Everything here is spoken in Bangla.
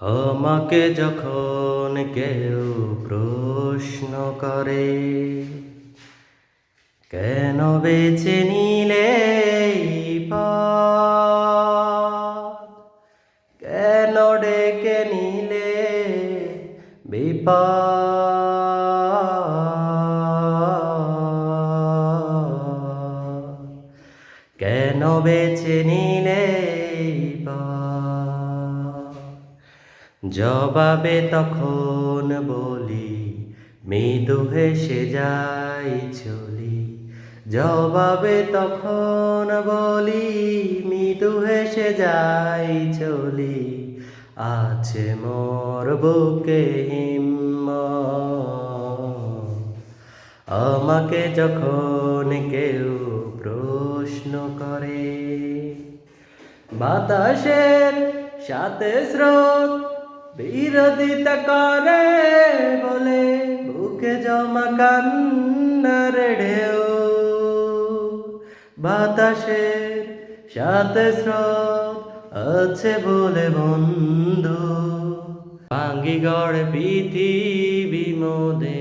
আমাকে যখন কেউ প্রশ্ন করে, কেন বেছে নিলে এই পথ, কেন ডেকে নিলে বিপদ, কেন বেছে নিলে এই পথ? জবাবে তখন বলি, মৃদু হেসে যাই চলি। জবাবে তখন বলি, মৃদু হেসে যাই চলি। আছে মোর বুকে হিম্মত, আমাকে যখন কেউ প্রশ্ন করে। বাতাসের সাথে স্রোত বিরোধিতা করে বলে, বুকে জমা কান্নার ঢেউ। বাতাসের সাথে স্রোত আছে বলে বন্ধু, ভাঙ্গি গড় পৃথিবী মোদের